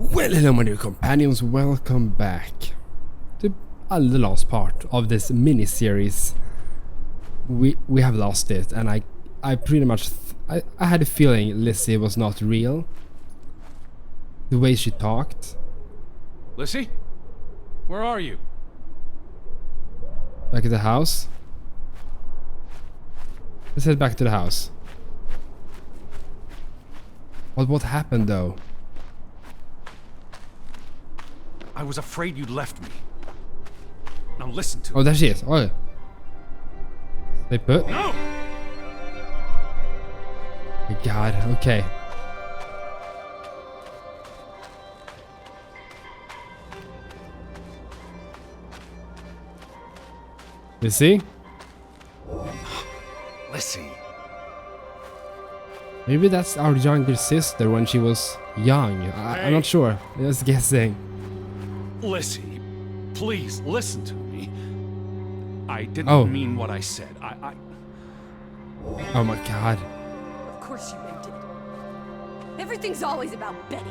Well, hello my dear companions, welcome back to the last part of this mini-series. We have lost it, and I pretty much I had a feeling Lizzie was not real. The way she talked. Lizzie? Where are you? Back at the house. Let's head back to the house. What happened though? I was afraid you'd left me. Now listen to Oh, me. there she is. Oh. They put. No! My God. Okay. You see? Lizzie. Maybe that's our younger sister when she was young. I'm not sure. Just guessing. Lizzie, please listen to me. I didn't mean what I said. Oh my God. Of course you meant it. Everything's always about Betty.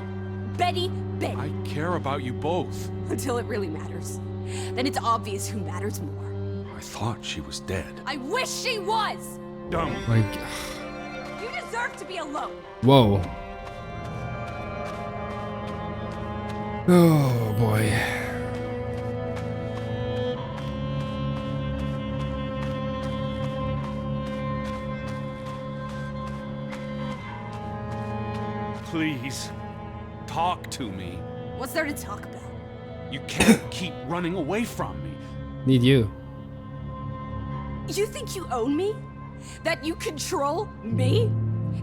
Betty, Betty. I care about you both. Until it really matters. Then it's obvious who matters more. I thought she was dead. I wish she was! Don't. My God. You deserve to be alone. Whoa. Oh boy. Please, talk to me. What's there to talk about? You can't keep running away from me. Need you. You think you own me? That you control me?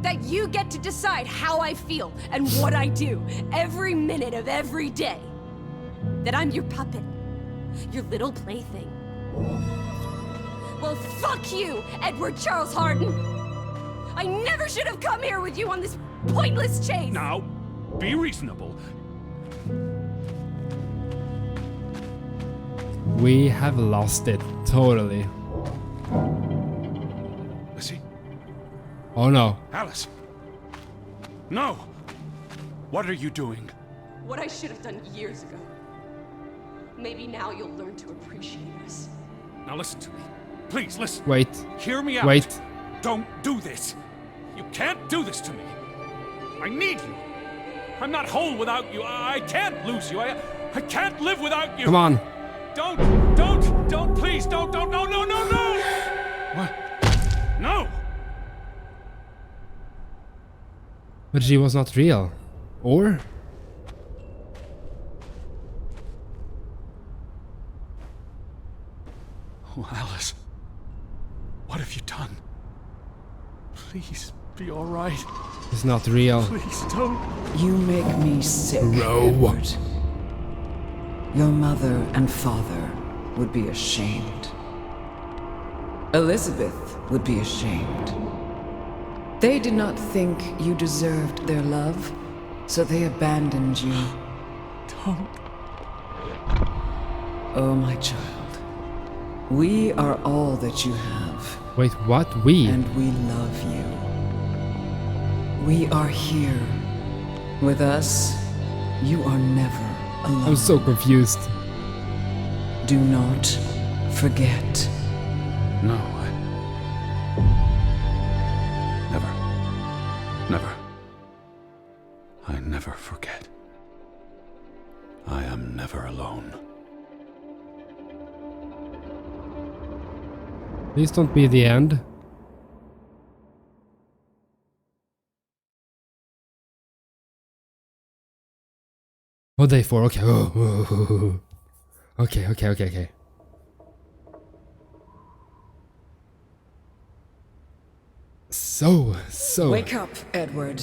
That you get to decide how I feel and what I do every minute of every day? That I'm your puppet? Your little plaything? Well, fuck you, Edward Charles Harden! I never should have come here with you on this pointless chase! Now, be reasonable. We have lost it totally. Lizzie? Oh no. Alice? No! What are you doing? What I should have done years ago. Maybe now you'll learn to appreciate us. Now listen to me. Please, listen. Wait. Hear me out. Wait. Don't do this. You can't do this to me. I need you. I'm not whole without you. I can't lose you. I can't live without you. Come on. Don't, please, don't, no. What? No. But she was not real. Or? Oh, Alice. What have you done? Please, be all right. It's not real. Please, don't. You make me sick, Bro. Edward. Your mother and father would be ashamed. Elizabeth would be ashamed. They did not think you deserved their love, so they abandoned you. Don't. Oh, my child. We are all that you have, Wait, what? We? and we love you. We are here. With us, you are never alone. I'm so confused. Do not forget. No, Never. I never forget. I am never alone. Please don't be the end. Oh, day 4. Okay. Oh. Okay. So. Wake up, Edward.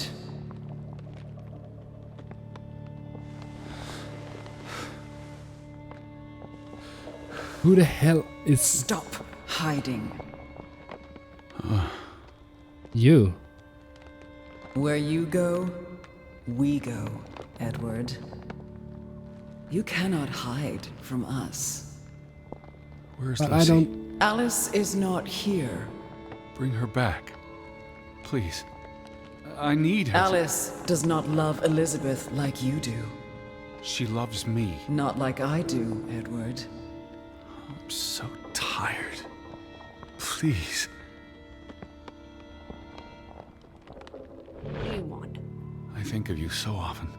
Who the hell is Stop hiding. you? Where you go, we go, Edward. You cannot hide from us. Where's But Lizzie? I don't. Alice is not here. Bring her back. Please. I need her. Alice does not love Elizabeth like you do. She loves me. Not like I do, Edward. I'm so tired. Please. What do you want? I think of you so often.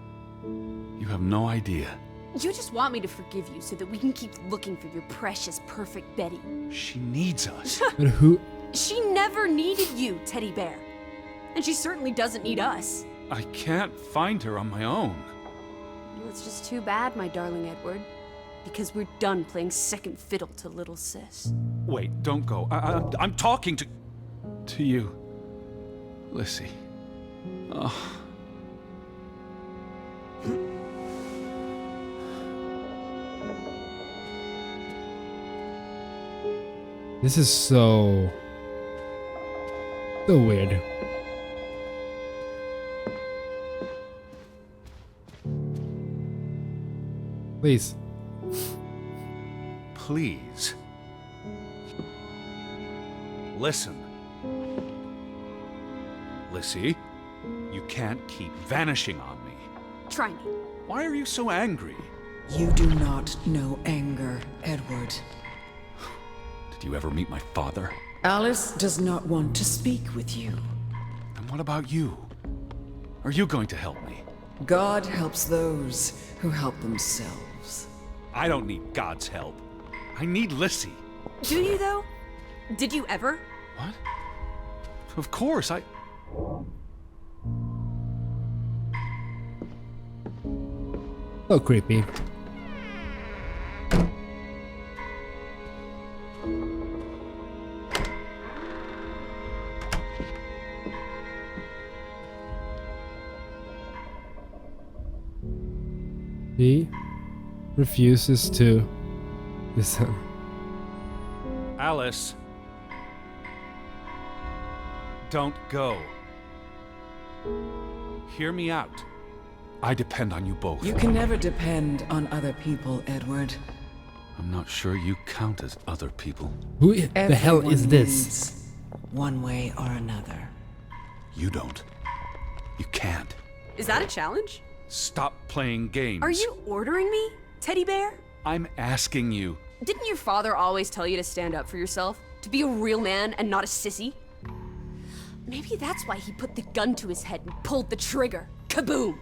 You have no idea. You just want me to forgive you so that we can keep looking for your precious, perfect Betty. She needs us. But who? She never needed you, Teddy Bear. And she certainly doesn't need us. I can't find her on my own. Well, it's just too bad, my darling Edward. Because we're done playing second fiddle to little sis. Wait, don't go. I'm talking to you. Lissy. Oh. This is so weird. Please. Please. Listen. Lissy, you can't keep vanishing on me. Try me. Why are you so angry? You do not know anger, Edward. Did you ever meet my father? Alice does not want to speak with you. And what about you? Are you going to help me? God helps those who help themselves. I don't need God's help. I need Lissy. Do you, though? Did you ever? What? Of course, So creepy. He refuses to listen. Alice. Don't go. Hear me out. I depend on you both. You can never depend on other people, Edward. I'm not sure you count as other people. Who the hell is Everyone this? needs one way or another. You don't. You can't. Is that a challenge? Stop playing games. Are you ordering me, Teddy Bear? I'm asking you. Didn't your father always tell you to stand up for yourself? To be a real man and not a sissy? Maybe that's why he put the gun to his head and pulled the trigger. Kaboom!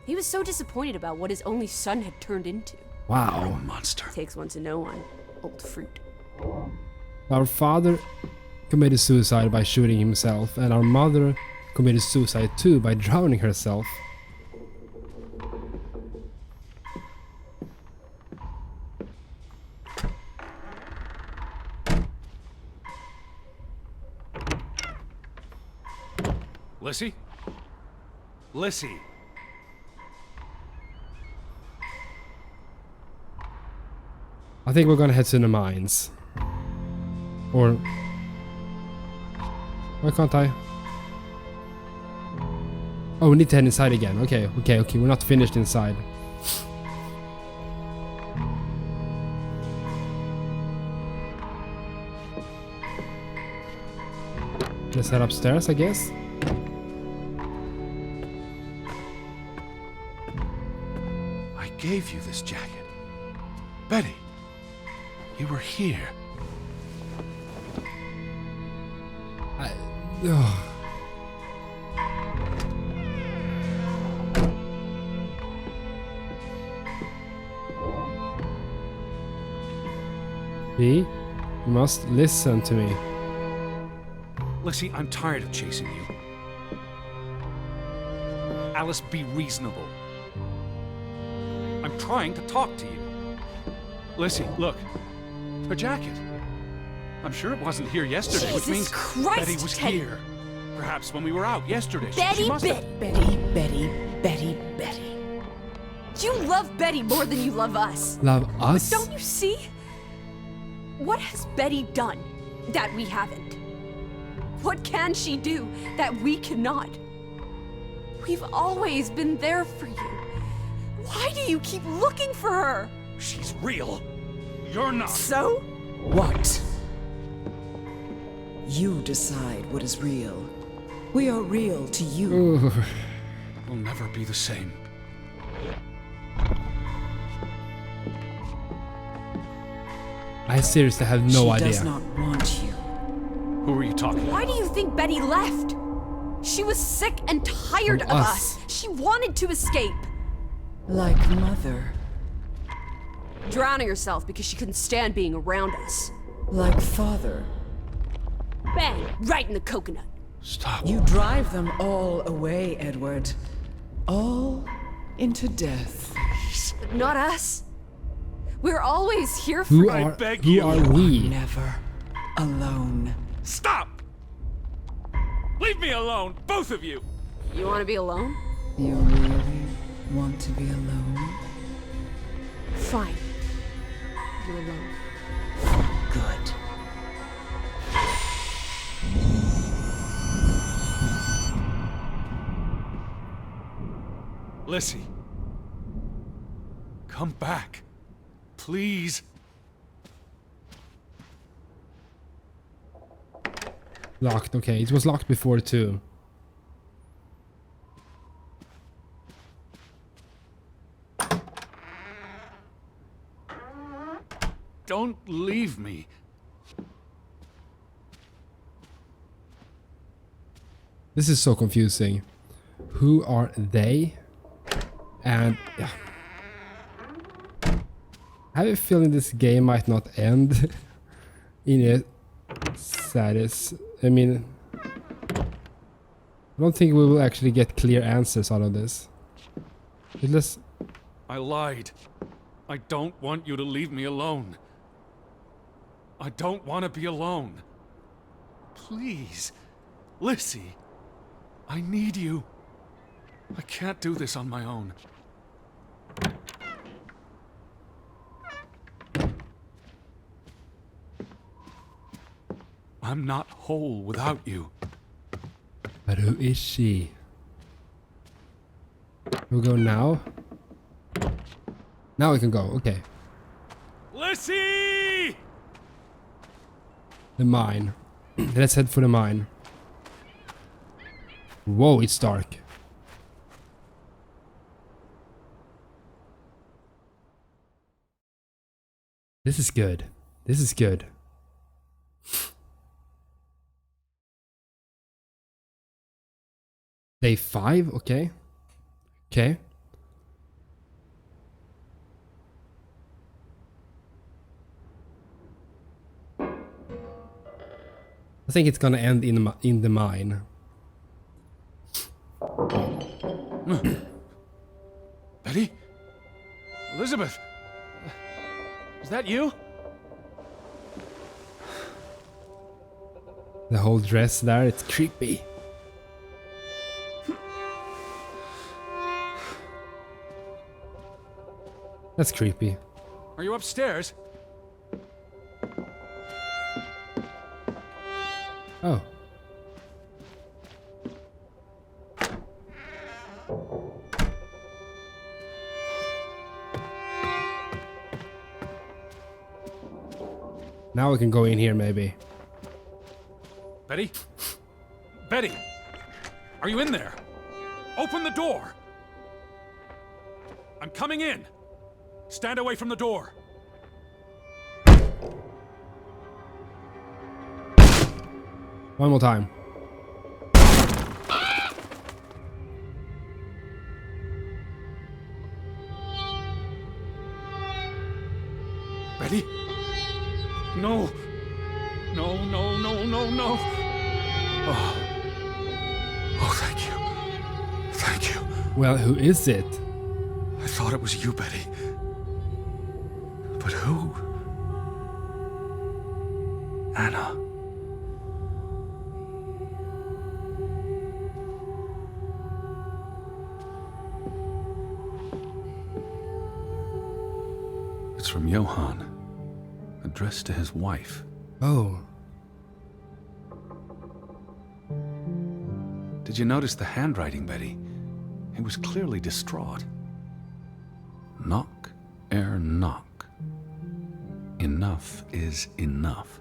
He was so disappointed about what his only son had turned into. You're a Wow. monster. Takes one to know one. Old fruit. Our father committed suicide by shooting himself, and our mother committed suicide too by drowning herself. Lissy? Lissy. I think we're gonna head to the mines. Or... Why can't I? Oh, we need to head inside again. Okay. We're not finished inside. Let's head upstairs, I guess. I gave you this jacket. Betty, you were here. Ugh. See? You must listen to me. Lissy, I'm tired of chasing you. Alice, be reasonable. I'm trying to talk to you. Lissy, look. Her jacket. I'm sure it wasn't here yesterday, which Jesus means Christ, Betty was Teddy. here. Perhaps when we were out yesterday. Betty, must have... Betty. You love Betty more than you love us. Love us? Don't you see? What has Betty done that we haven't? What can she do that we cannot? We've always been there for you. Why do you keep looking for her? She's real. You're not. So? What? You decide what is real. We are real to you. Ooh. We'll never be the same. I seriously have no She idea. does not want you. Who are you talking about? Why do you think Betty left? She was sick and tired Of of us. us. She wanted to escape. Like mother. Drowning herself because she couldn't stand being around us. Like father. Bang! Right in the coconut. Stop. You drive them all away, Edward. All into death. Not us. We're always here for Who you. are beg who you. are we? Never alone. Stop! Leave me alone, both of you! You want to be alone? You really want to be alone? Fine. You're alone. Good. Lissy. Come back. Please. Locked, okay. It was locked before too. Don't leave me. This is so confusing. Who are they? And yeah. I have a feeling this game might not end in a I mean, I don't think we will actually get clear answers out of this. But let's... I lied. I don't want you to leave me alone. I don't want to be alone. Please. Lissy. I need you. I can't do this on my own. I'm not whole without you. But who is she? We'll go now. Now we can go, okay. Lissy! The mine. Let's head for the mine. Whoa, it's dark. This is good. This is good. Day 5, okay. Okay. I think it's gonna end in the mine. Betty? Elizabeth? Is that you? The whole dress there, it's creepy. That's creepy. Are you upstairs? Oh. Now we can go in here maybe. Betty? Betty! Are you in there? Open the door! I'm coming in! Stand away from the door! One more time. Betty? No! No, no, no, no, no! Oh. Oh, thank you. Thank you. Well, who is it? I thought it was you, Betty. But who? Anna. It's from Johann, addressed to his wife. Oh. Did you notice the handwriting, Betty? He was clearly distraught. Knock ere knock. Enough is enough.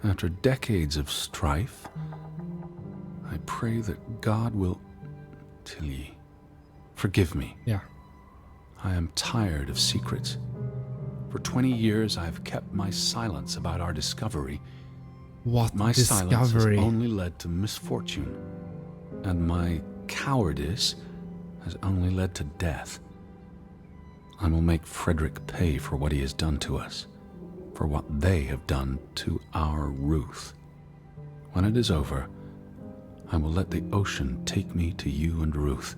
After decades of strife, I pray that God will... Tilly, forgive me. Yeah. I am tired of secrets. For 20 years, I've kept my silence about our discovery. What My silence has discovery? only led to misfortune, and my cowardice has only led to death. I will make Frederick pay for what he has done to us, for what they have done to our Ruth. When it is over, I will let the ocean take me to you and Ruth.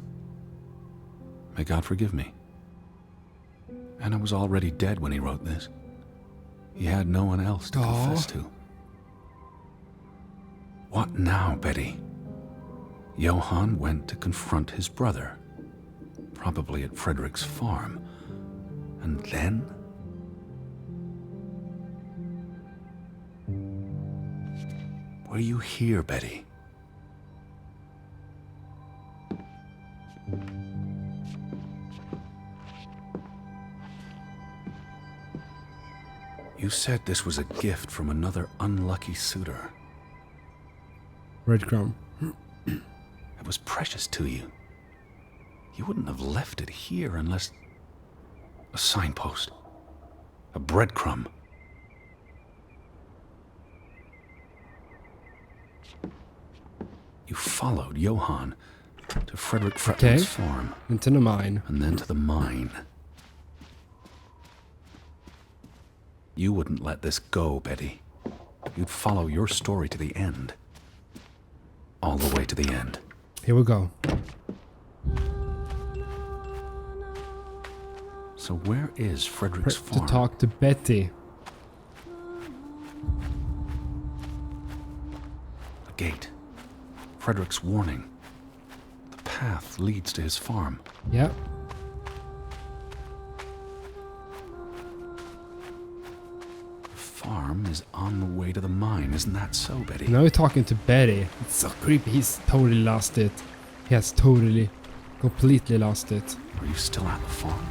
May God forgive me. And I was already dead when he wrote this. He had no one else to confess to. What now, Betty? Johann went to confront his brother, probably at Frederick's farm. And then? Were you here, Betty? You said this was a gift from another unlucky suitor. Breadcrumb. It was precious to you. You wouldn't have left it here unless... A signpost. A breadcrumb. You followed Johann to Frederick Fretman's farm. Into the mine. And then to the mine. You wouldn't let this go, Betty. You'd follow your story to the end. All the way to the end. Here we go. So where is Frederick's To farm? talk to Betty. The gate. Frederick's warning. The path leads to his farm. Yep. The farm is on the way to the mine. Isn't that so, Betty? Now you're talking to Betty. It's so creepy. He's totally lost it. He has totally, completely lost it. Are you still at the farm?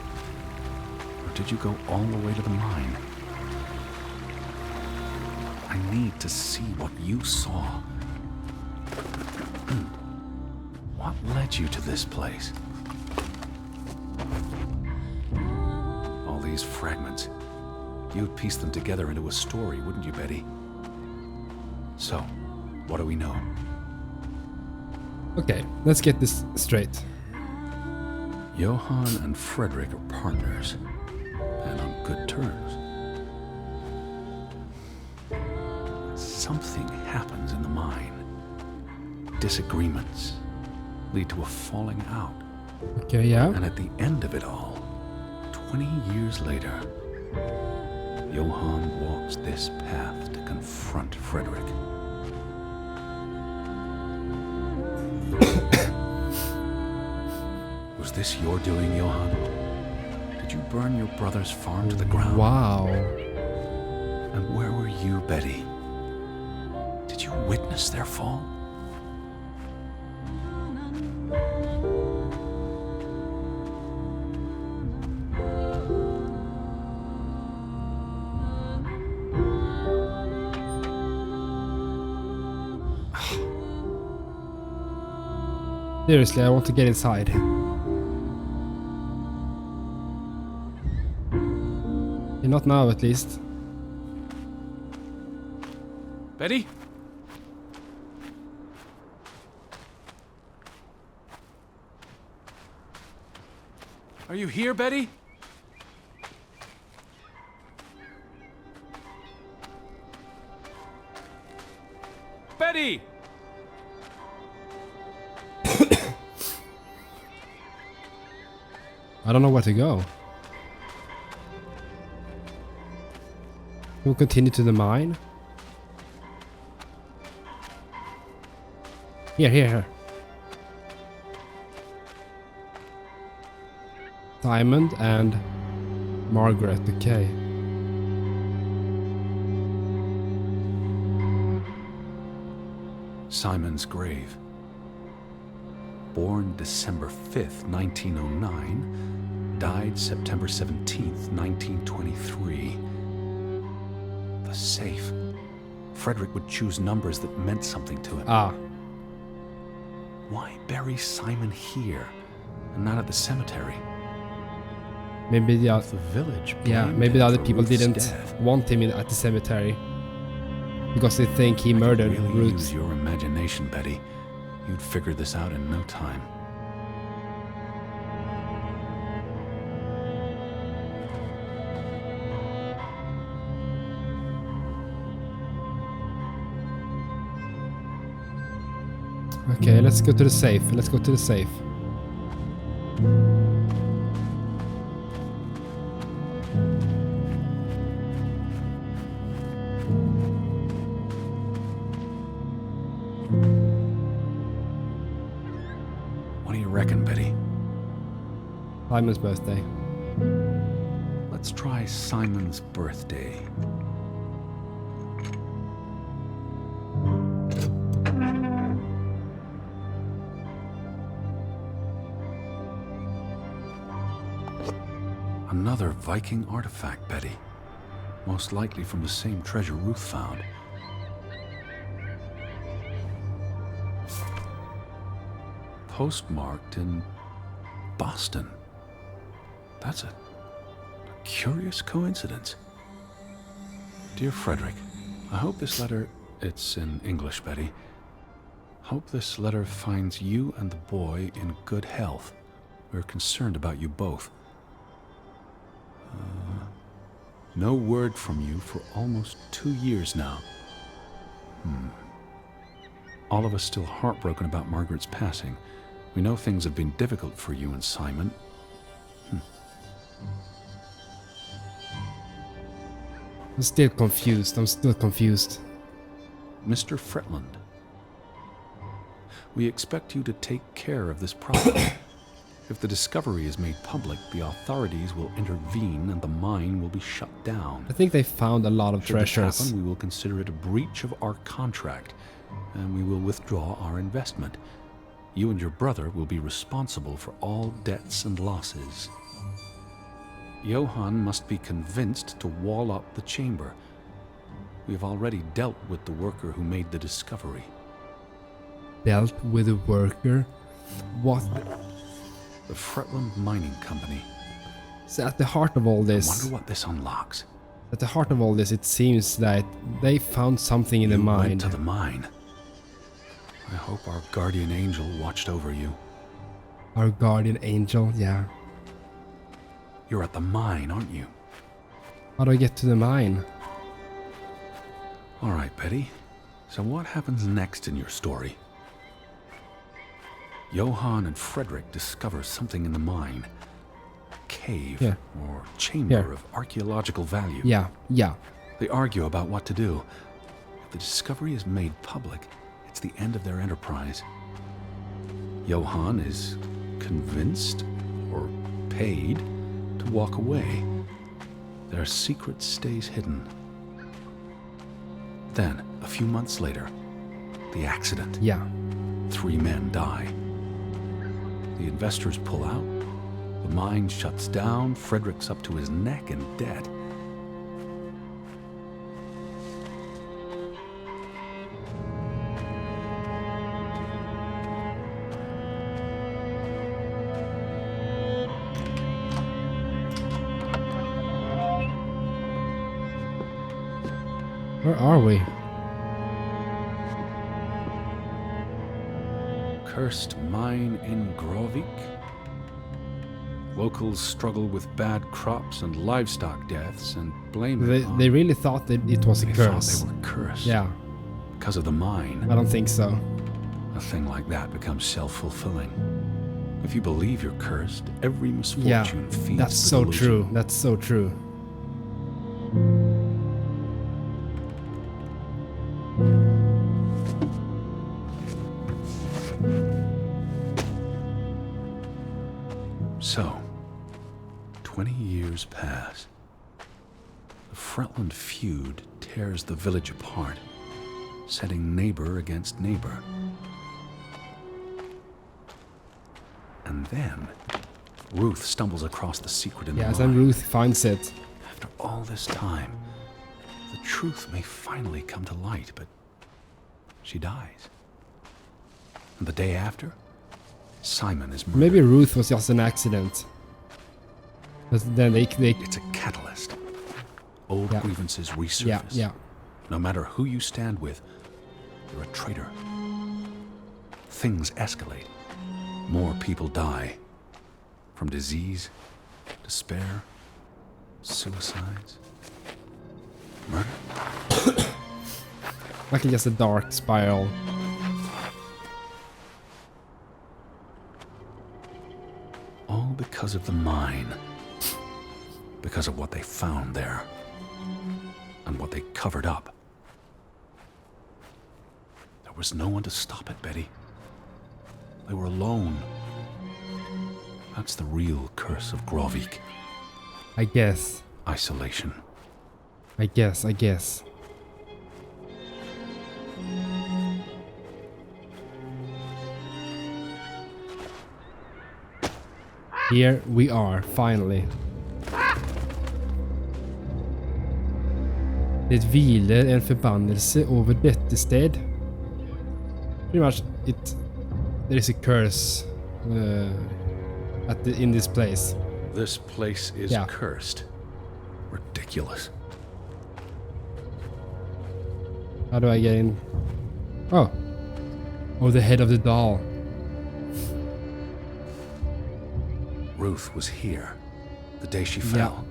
Or did you go all the way to the mine? I need to see what you saw. What led you to this place? All these fragments. You'd piece them together into a story, wouldn't you, Betty? So, what do we know? Okay, let's get this straight. Johann and Frederick are partners, and on good terms. Something happens in the mine. Disagreements lead to a falling out. Okay, yeah. And at the end of it all, 20 years later, Johann walks this path to confront Frederick. Was this your doing, Johann? Did you burn your brother's farm to the ground? Wow. And where were you, Betty? Did you witness their fall? Seriously, I want to get inside. Not now, at least. Betty? Are you here, Betty? Betty! I don't know where to go. We'll continue to the mine. Here. Diamond and Margaret, okay. Simon's grave. Born December 5th, 1909, died September 17th, 1923. The safe. Frederick would choose numbers that meant something to him. Ah. Why bury Simon here and not at the cemetery? Maybe the The village. yeah, blamed maybe him the other for people Ruth's didn't death. want him at the cemetery because they think he I could murdered really Ruth. use your imagination, Betty. You'd figure this out in no time. Okay, let's go to the safe. Let's go to the safe. What do you reckon, Betty? Simon's birthday. Let's try Simon's birthday. Another Viking artifact, Betty. Most likely from the same treasure Ruth found. Postmarked in Boston. That's a curious coincidence. Dear Frederick, I hope this letter, it's in English, Betty. Hope this letter finds you and the boy in good health. We're concerned about you both. No word from you for almost 2 years now. All of us still heartbroken about Margaret's passing. We know things have been difficult for you and Simon. I'm still confused. I'm still confused. Mr. Fretland, we expect you to take care of this problem. If the discovery is made public, the authorities will intervene and the mine will be shut down. I think they found a lot of Should this treasures. happen, we will consider it a breach of our contract, and we will withdraw our investment. You and your brother will be responsible for all debts and losses. Johann must be convinced to wall up the chamber. We have already dealt with the worker who made the discovery. Dealt with a worker. What? The Fretland Mining Company. So at the heart of all I this, wonder what this unlocks. at the heart of all this, it seems that they found something in the You mine. went to the mine. I hope our guardian angel watched over you. Our guardian angel, yeah. You're at the mine, aren't you? How do I get to the mine? All right, Betty. So what happens next in your story? Johann and Frederick discover something in the mine. A cave Yeah. or chamber Yeah. of archaeological value. Yeah, yeah. They argue about what to do. If the discovery is made public, it's the end of their enterprise. Johann is convinced or paid to walk away. Their secret stays hidden. Then, a few months later, the accident. Yeah. 3 men die. The investors pull out. The mine shuts down. Frederick's up to his neck in debt. Where are we? Cursed mine in Graavik. Locals struggle with bad crops and livestock deaths and blame it on... They really thought that it was a They thought curse. they were cursed. Yeah, Because of the mine. I don't think so. A thing like that becomes self-fulfilling. If you believe you're cursed, every misfortune Yeah, feeds that's the so delusion. true. That's so true. So, 20 years pass. The Fretland feud tears the village apart, setting neighbor against neighbor. And then, Ruth stumbles across the secret in Yes, the and mine. Ruth finds it. After all this time, the truth may finally come to light, but she dies. And the day after, Simon is murdered. Maybe Ruth was just an accident. But then they It's a catalyst. Old Yeah. grievances resurface. yeah. No matter who you stand with, you're a traitor. Things escalate. More people die. From disease, despair, suicides, murder. Like just a dark spiral. All because of the mine. Because of what they found there. And what they covered up. There was no one to stop it, Betty. They were alone. That's the real curse of Graavik. I guess. Isolation. I guess. Here we are, finally. Det hviler en förbannelse over dette sted. Pretty much, there is a curse in this place. This place is Yeah. cursed. Ridiculous. How do I get in? Oh, the head of the doll. Ruth was here the day she fell.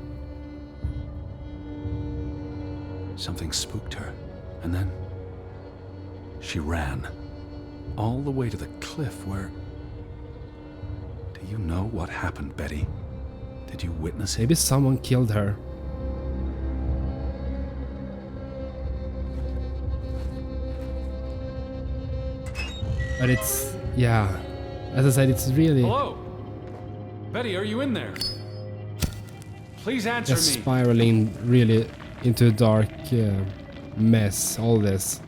Something spooked her, and then she ran all the way to the cliff where... Do you know what happened, Betty? Did you witness it? Maybe someone killed her. But it's, yeah, as I said, it's really Hello? Betty, are you in there? Please answer just me. spiraling really into a dark mess, all this.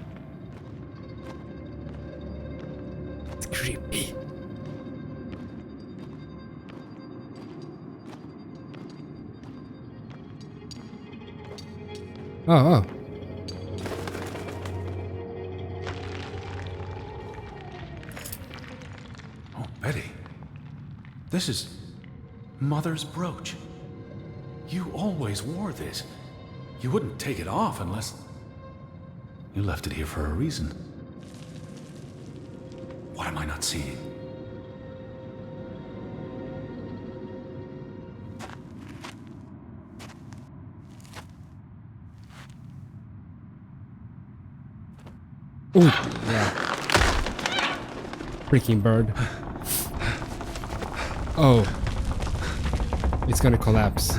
It's creepy. Oh. Oh, Betty. This is Mother's brooch. You always wore this. You wouldn't take it off unless... You left it here for a reason. What am I not seeing? Ooh, yeah. Freaking bird. Oh. It's gonna collapse.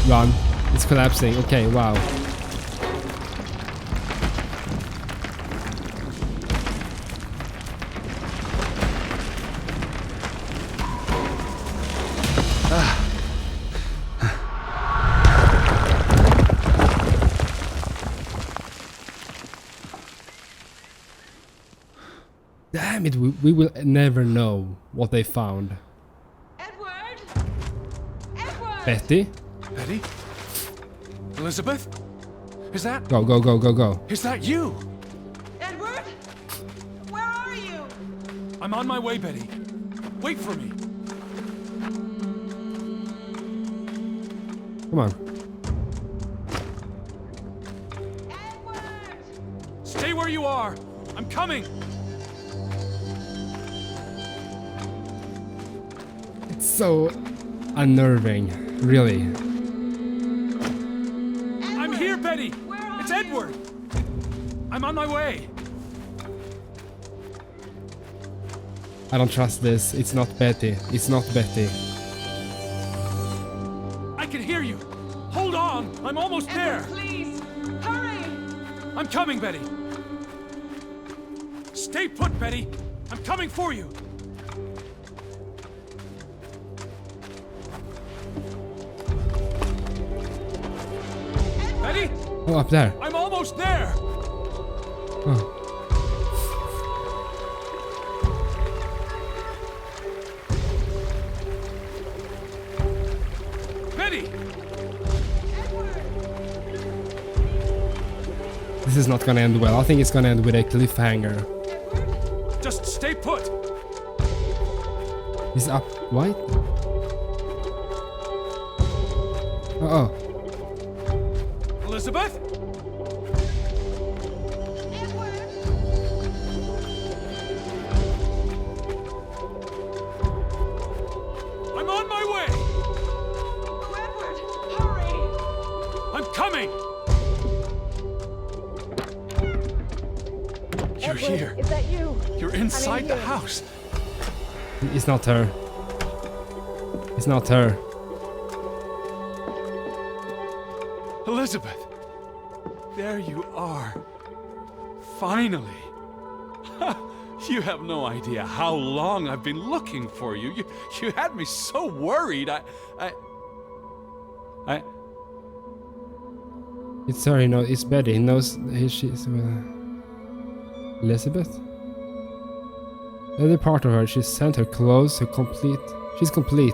Run. It's collapsing. Okay, wow. Damn it, we will never know what they found. Edward! Edward! Betty? Betty? Elizabeth? Is that... Go, go, go, go, go. Is that you? Edward? Where are you? I'm on my way, Betty. Wait for me. Come on. Edward! Stay where you are. I'm coming. It's so unnerving, really. I'm here, Betty. Where are It's you? Edward. I'm on my way. I don't trust this. It's not Betty. It's not Betty. I can hear you. Hold on. I'm almost there. Edward, please! Hurry! I'm coming, Betty. Stay put, Betty. I'm coming for you. Betty, Oh, up there. I'm almost there. Oh. Betty, This is not gonna end well. I think it's gonna end with a cliffhanger. Just stay put. He's up. What? Oh. Elizabeth? I'm on my way. Edward, hurry! I'm coming. You're here. Is that you? You're inside the house. It's not her. It's not her. Elizabeth, there you are. Finally. You have no idea how long I've been looking for you. You had me so worried. It's her. He knows. It's Betty. He knows. She's Elizabeth. Every part of her. She sent her clothes. Her complete. She's complete.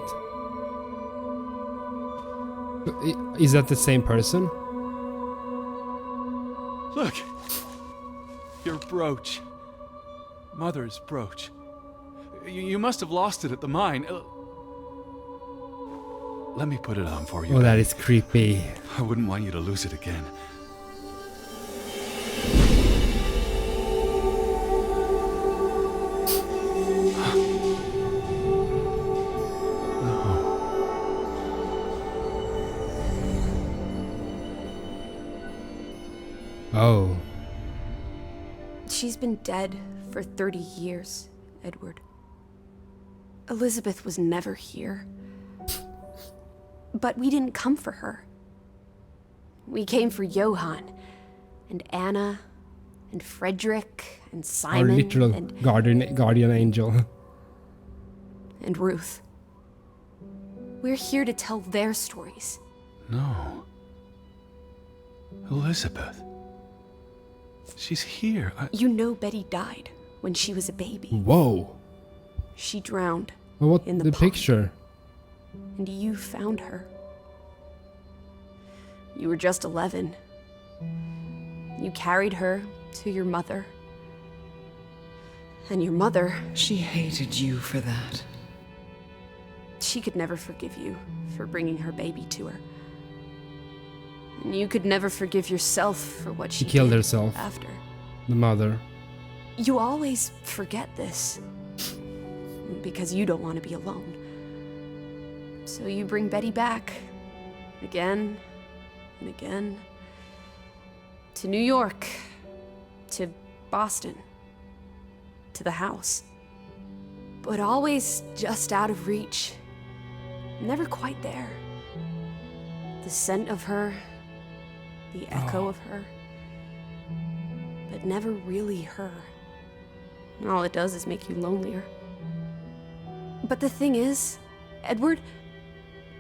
Is that the same person? Look. Your brooch. Mother's brooch. You must have lost it at the mine. Let me put it on for you. Oh, that is creepy. I wouldn't want you to lose it again. Oh. She's been dead for 30 years, Edward. Elizabeth was never here. But we didn't come for her. We came for Johan, and Anna, and Frederick, and Our Simon, literal and guardian angel. Ruth. We're here to tell their stories. No. Elizabeth. She's here. You know Betty died when she was a baby. Whoa. She drowned. Well, what In the the pond. picture? And you found her. You were just 11. You carried her to your mother. And your mother, She hated you for that. she could never forgive you for bringing her baby to her. And you could never forgive yourself for what she killed did herself. after. The mother. You always forget this. Because you don't want to be alone. So you bring Betty back. Again and again. To New York. To Boston. To the house. But always just out of reach. Never quite there. The scent of her. The echo of her. But never really her. And all it does is make you lonelier. But the thing is, Edward,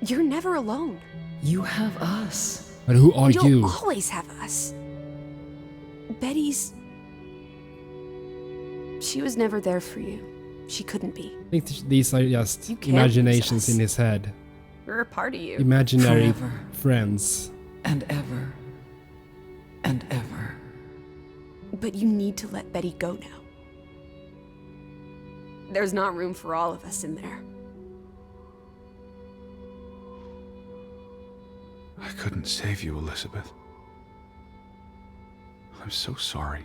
you're never alone. You have us. But who are You'll you? always have us. Betty's... She was never there for you. She couldn't be. I think these are just You can't imaginations lose us. in his head. We're a part of you. Imaginary Forever. friends. And ever. And ever. But you need to let Betty go now. There's not room for all of us in there. I couldn't save you, Elizabeth. I'm so sorry.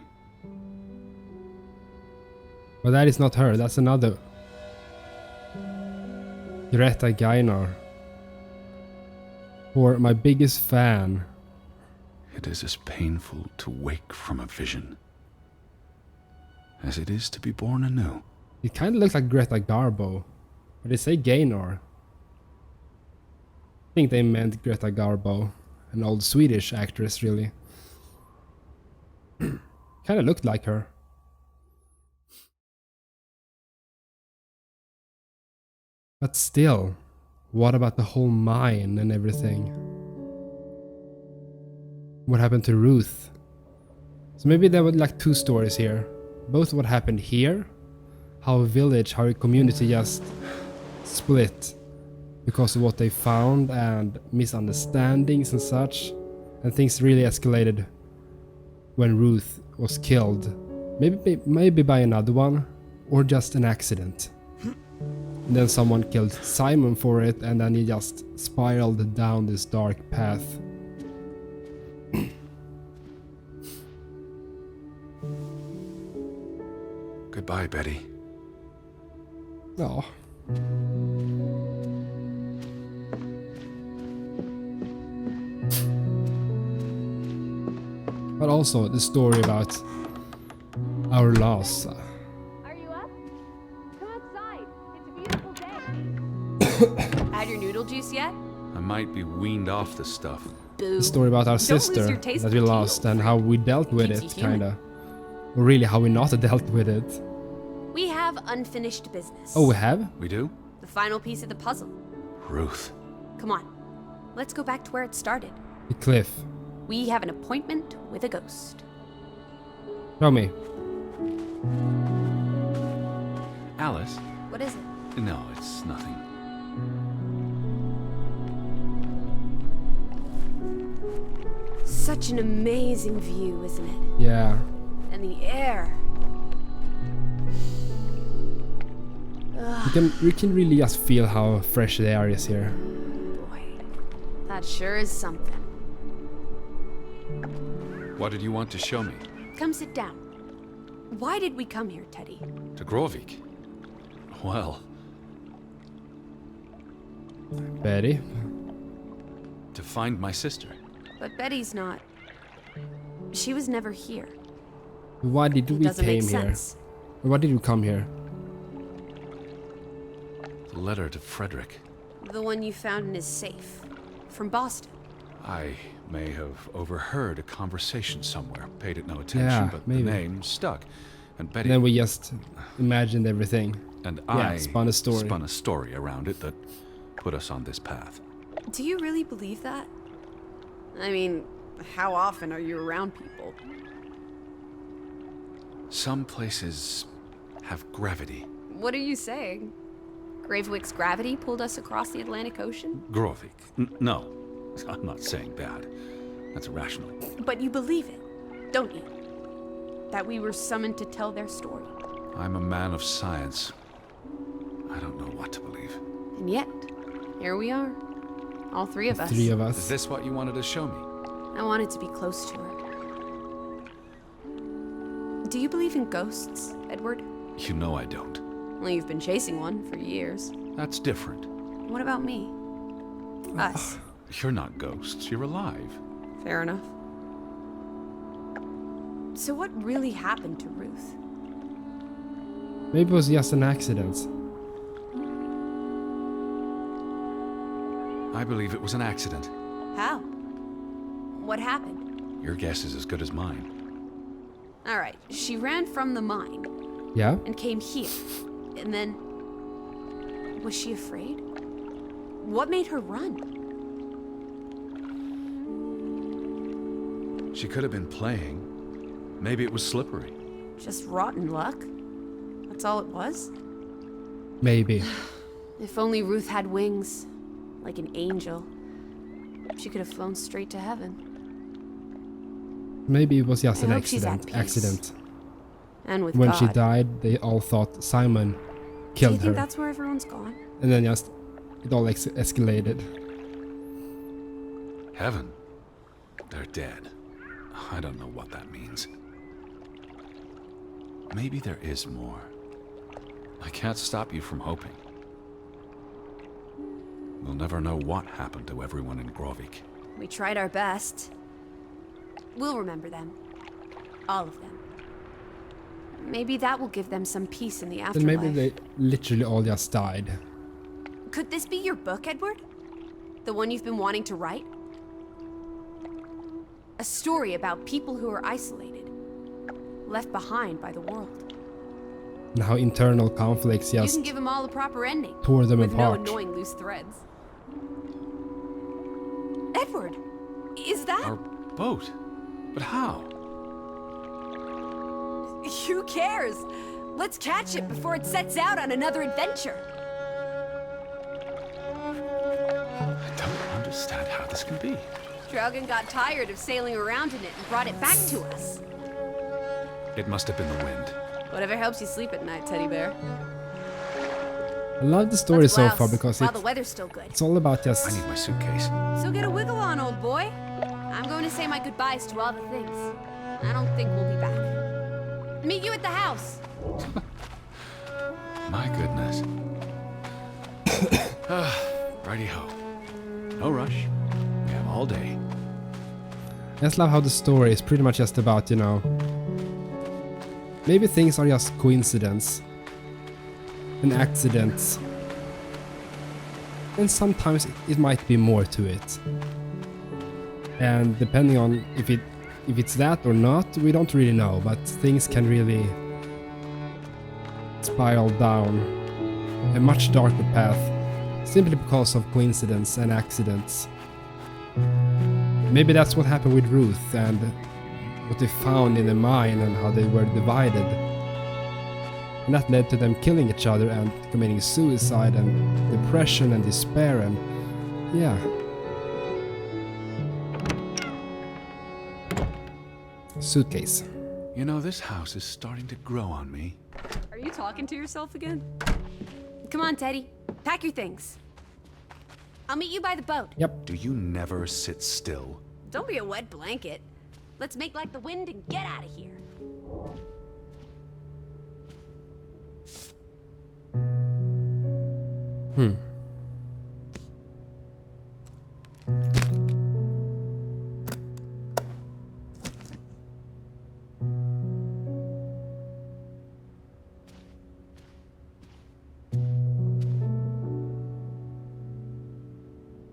But that is not her, that's another. Greta Gaynor. Or my biggest fan. It is as painful to wake from a vision as it is to be born anew. It kind of looks like Greta Garbo. But they say Gaynor. I think they meant Greta Garbo. An old Swedish actress, really. Kind of looked like her. But still, what about the whole mine and everything? What happened to Ruth? So maybe there were like two stories here. Both what happened here, how a village, how a community just split because of what they found and misunderstandings and such. And things really escalated when Ruth was killed. Maybe by another one. or just an accident. And then someone killed Simon for it, and then he just spiraled down this dark path. Goodbye, Betty. Oh. But also the story about our loss. Are you up? Come outside. It's a beautiful day. Had your noodle juice yet? I might be weaned off this stuff. Boo. The story about our Don't lose sister your taste that for we tea, lost old and friend. how we dealt with Keeps it, you human. kinda. Or really how we not dealt with it. We have unfinished business. Oh, we have? We do? The final piece of the puzzle. Ruth. Come on. Let's go back to where it started. The cliff. We have an appointment with a ghost. Show me. Alice? What is it? No, it's nothing. Such an amazing view, isn't it? Yeah. And the air. You can really just feel how fresh the air is here. Boy, that sure is something. What did you want to show me? Come sit down. Why did we come here, Teddy? To Graavik? Well, Betty. to find my sister. But Betty's not. She was never here. Why did It we doesn't make came here? sense. Why did you come here? The letter to Frederick. The one you found in his safe. From Boston. I may have overheard a conversation somewhere, paid it no attention, Yeah, but maybe. the name stuck. And Betty And then we just imagined everything. and yeah, I spun a story. spun a story around it that put us on this path. Do you really believe that? I mean, how often are you around people? Some places have gravity. What are you saying? Gravik's gravity pulled us across the Atlantic Ocean? Graavik. No, I'm not saying that. That's irrational. But you believe it, don't you? That we were summoned to tell their story. I'm a man of science. I don't know what to believe. And yet, here we are. All three of us. Three of Is us. this what you wanted to show me? I wanted to be close to her. Do you believe in ghosts, Edward? You know I don't. Well, you've been chasing one for years. That's different. What about me? Us. You're not ghosts, you're alive. Fair enough. So what really happened to Ruth? Maybe it was just an accident. I believe it was an accident. How? What happened? Your guess is as good as mine. All right, she ran from the mine Yeah? and came here. And then... Was she afraid? What made her run? She could have been playing. Maybe it was slippery. Just rotten luck? That's all it was? Maybe. If only Ruth had wings. Like an angel. She could have flown straight to heaven. Maybe it was just I an hope she's at accident. peace. Accident. And with When God. she died, they all thought Simon Do you killed think her. that's where everyone's gone? And then just it all escalated. Heaven? They're dead. I don't know what that means. Maybe there is more. I can't stop you from hoping. We'll never know what happened to everyone in Graavik. We tried our best. We'll remember them. All of them. Maybe that will give them some peace in the Then afterlife. maybe they literally all just died. Could this be your book, Edward? The one you've been wanting to write? A story about people who are isolated. Left behind by the world. And how internal conflicts You just can give them all a proper ending. tore them with apart. no annoying loose threads. Edward! Is that... Our boat? But how? Who cares? Let's catch it before it sets out on another adventure. I don't understand how this can be. Draugen got tired of sailing around in it and brought it back to us. It must have been the wind. Whatever helps you sleep at night, teddy bear. I love the story Let's so blouse far because while the weather's still good. it's all about just... I need my suitcase. So get a wiggle on, old boy. I'm going to say my goodbyes to all the things. I don't think we'll be back. Meet you at the house. My goodness. Righty-ho. No rush. We have all day. I just love how the story is pretty much just about, you know, maybe things are just coincidence and accidents, and sometimes it might be more to it, and depending on if it's that or not, we don't really know, but things can really spiral down a much darker path simply because of coincidence and accidents. Maybe that's what happened with Ruth and what they found in the mine and how they were divided. And that led to them killing each other and committing suicide and depression and despair and... yeah. Suitcase. You know, this house is starting to grow on me. Are you talking to yourself again? Come on, Teddy. Pack your things. I'll meet you by the boat. Yep. Do you never sit still? Don't be a wet blanket. Let's make like the wind and get out of here.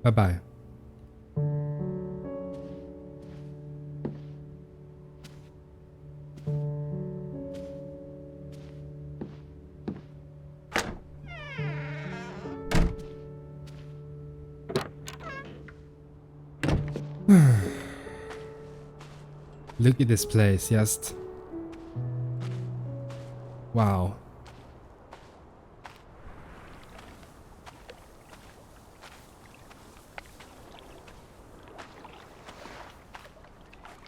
Bye-bye. Look at this place, just... wow.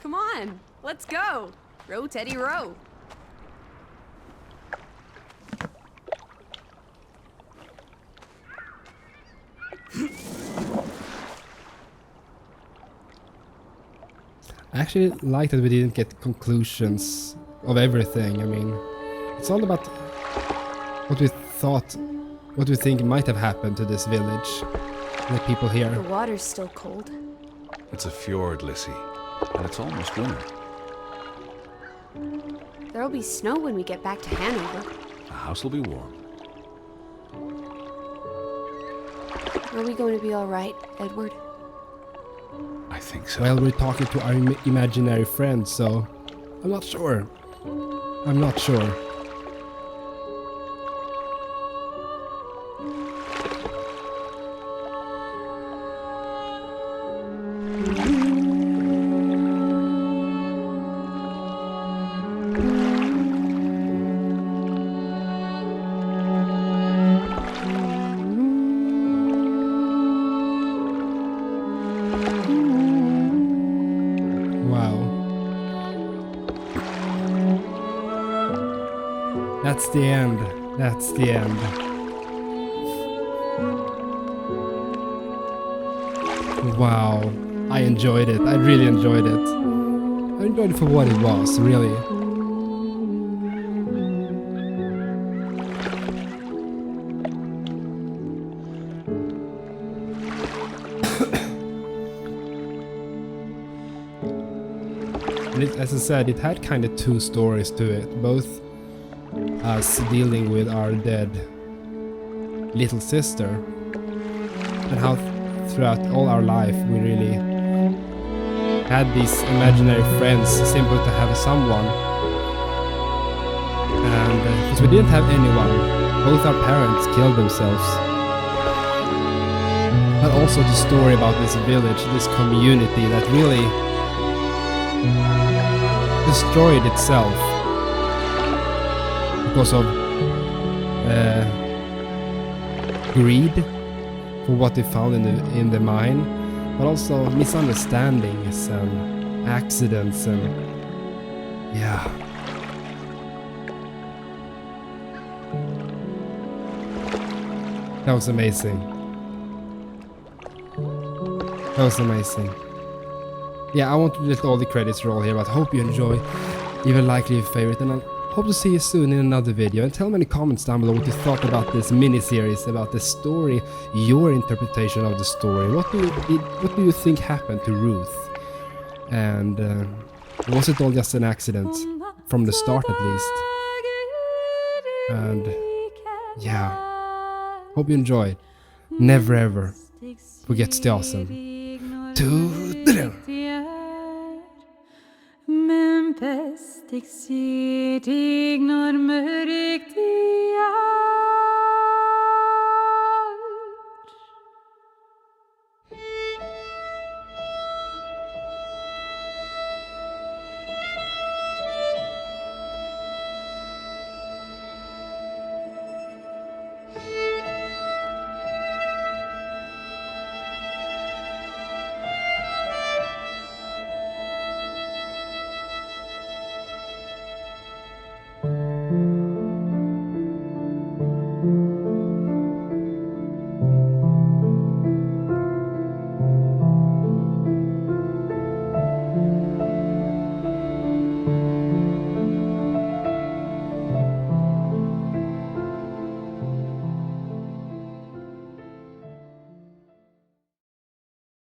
Come on, let's go. Row, Teddy, row. I actually like that we didn't get conclusions of everything. I mean, it's all about what we thought, what we think might have happened to this village, the people The here. water's still cold. It's a fjord, Lissy, and it's almost winter. There'll be snow when we get back to Hanover. The house will be warm. Are we going to be all right, Edward? I think so. Well, we're talking to our imaginary friend, so I'm not sure. I'm not sure. That's the end. That's the end. Wow. I enjoyed it. I really enjoyed it. I enjoyed it for what it was, really. And as I said, it had kind of two stories to it. Both us dealing with our dead little sister, and how throughout all our life we really had these imaginary friends simply to have someone. And because we didn't have anyone, both our parents killed themselves. But also the story about this village, this community that really destroyed itself because of greed for what they found in the mine, but also misunderstandings and accidents and yeah. That was amazing. That was amazing. Yeah, I want to let all the credits roll here, but hope you enjoy. Leave a like, leave a favorite, and I hope to see you soon in another video. And tell me in the comments down below what you thought about this mini-series, about the story, your interpretation of the story. What do you think happened to Ruth? And was it all just an accident? From the start at least. And yeah, hope you enjoyed. Never ever forget to stay awesome. Toodeloo! Men bäst jag ser dig när mörkt det är.